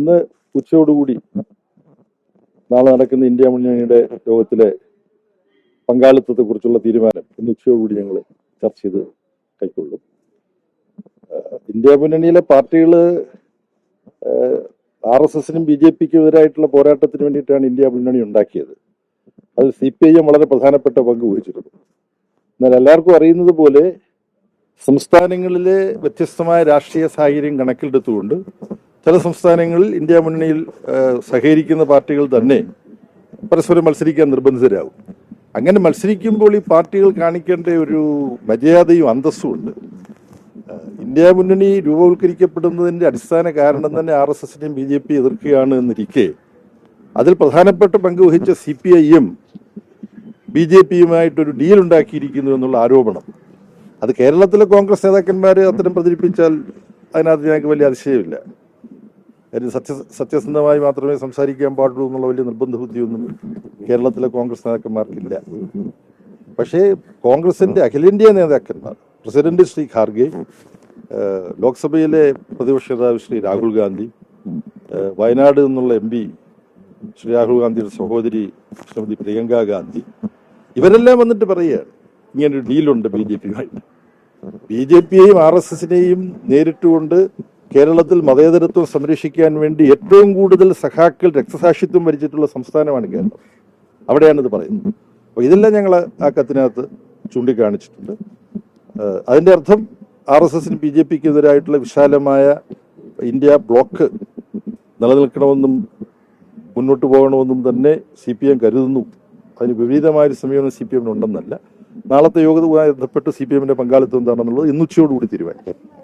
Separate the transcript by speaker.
Speaker 1: ഇന്ന് ഉച്ചയോടുകൂടി നാളെ നടക്കുന്ന ഇന്ത്യ മുന്നണിയുടെ യോഗത്തിലെ പങ്കാളിത്തത്തെക്കുറിച്ചുള്ള തീരുമാനം ഇന്ന് ഉച്ചയോടുകൂടി ഞങ്ങൾ ചർച്ച ചെയ്ത് കൈക്കൊള്ളും. ഇന്ത്യ മുന്നണിയിലെ പാർട്ടികൾ RSSനും BJPക്കും എതിരായിട്ടുള്ള പോരാട്ടത്തിന് വേണ്ടിയിട്ടാണ് ഇന്ത്യ മുന്നണി ഉണ്ടാക്കിയത്. അതിൽ CPIM വളരെ പ്രധാനപ്പെട്ട പങ്ക് വഹിച്ചിരുന്നു. എന്നാൽ എല്ലാവർക്കും അറിയുന്നത് പോലെ സംസ്ഥാനങ്ങളിലെ വ്യത്യസ്തമായ രാഷ്ട്രീയ സാഹചര്യം കണക്കിലെടുത്തുകൊണ്ട് ചില സംസ്ഥാനങ്ങളിൽ ഇന്ത്യ മുന്നണിയിൽ സഹകരിക്കുന്ന പാർട്ടികൾ തന്നെ പരസ്പരം മത്സരിക്കാൻ നിർബന്ധിതരാകും. അങ്ങനെ മത്സരിക്കുമ്പോൾ ഈ പാർട്ടികൾ കാണിക്കേണ്ട ഒരു മര്യാദയും അന്തസ്സും ഉണ്ട്. ഇന്ത്യ മുന്നണി രൂപവൽക്കരിക്കപ്പെടുന്നതിന്റെ അടിസ്ഥാന കാരണം തന്നെ RSSനെയും BJP എതിർക്കുകയാണ് എന്നിരിക്കെ അതിൽ പ്രധാനപ്പെട്ട പങ്ക് വഹിച്ച CPIM BJPയുമായിട്ടൊരു ഡീൽ ഉണ്ടാക്കിയിരിക്കുന്നു എന്നുള്ള ആരോപണം, അത് കേരളത്തിലെ കോൺഗ്രസ് നേതാക്കന്മാർ അത്തരം പ്രചരിപ്പിച്ചാൽ അതിനകത്ത് ഞങ്ങൾക്ക് വലിയ അതിശയമില്ല. സത്യസന്ധമായി മാത്രമേ സംസാരിക്കാൻ പാടുള്ളൂ എന്നുള്ള വലിയ നിർബന്ധ ബുദ്ധിയൊന്നും കേരളത്തിലെ കോൺഗ്രസ് നേതാക്കന്മാർക്കില്ല. പക്ഷേ കോൺഗ്രസിന്റെ അഖിലേന്ത്യാ നേതാക്കന്മാർ, പ്രസിഡന്റ് ശ്രീ ഖാർഗെ, ലോക്സഭയിലെ പ്രതിപക്ഷ നേതാവ് ശ്രീ രാഹുൽ ഗാന്ധി, വയനാട് നിന്നുള്ള MP ശ്രീ രാഹുൽ ഗാന്ധിയുടെ സഹോദരി ശ്രീമതി പ്രിയങ്ക ഗാന്ധി, ഇവരെല്ലാം വന്നിട്ട് പറയുകയാണ് ഇങ്ങനൊരു ഡീലുണ്ട് BJPയുമായിട്ട്. BJPയെയും RSSനെയും നേരിട്ടുകൊണ്ട് കേരളത്തിൽ മതേതരത്വം സംരക്ഷിക്കാൻ വേണ്ടി ഏറ്റവും കൂടുതൽ സഖാക്കൾ രക്തസാക്ഷിത്വം വരിച്ചിട്ടുള്ള സംസ്ഥാനമാണ് കേരളം. അവിടെയാണിത് പറയുന്നത്. അപ്പോൾ ഇതെല്ലാം ഞങ്ങൾ ആ കത്തിനകത്ത് ചൂണ്ടിക്കാണിച്ചിട്ടുണ്ട്. അതിൻ്റെ അർത്ഥം RSSനും BJPക്കും എതിരായിട്ടുള്ള വിശാലമായ ഇന്ത്യ ബ്ലോക്ക് നിലനിൽക്കണമെന്നും മുന്നോട്ട് പോകണമെന്നും തന്നെ CPM കരുതുന്നു. അതിന് വിപരീതമായൊരു സമീപനം CPM ഉണ്ടെന്നല്ല. നാളത്തെ യോഗവുമായി ബന്ധപ്പെട്ട് CPMന്റെ പങ്കാളിത്തം എന്താണെന്നുള്ളത് ഇന്നുച്ചയോടുകൂടി തീരുമാനിക്കും.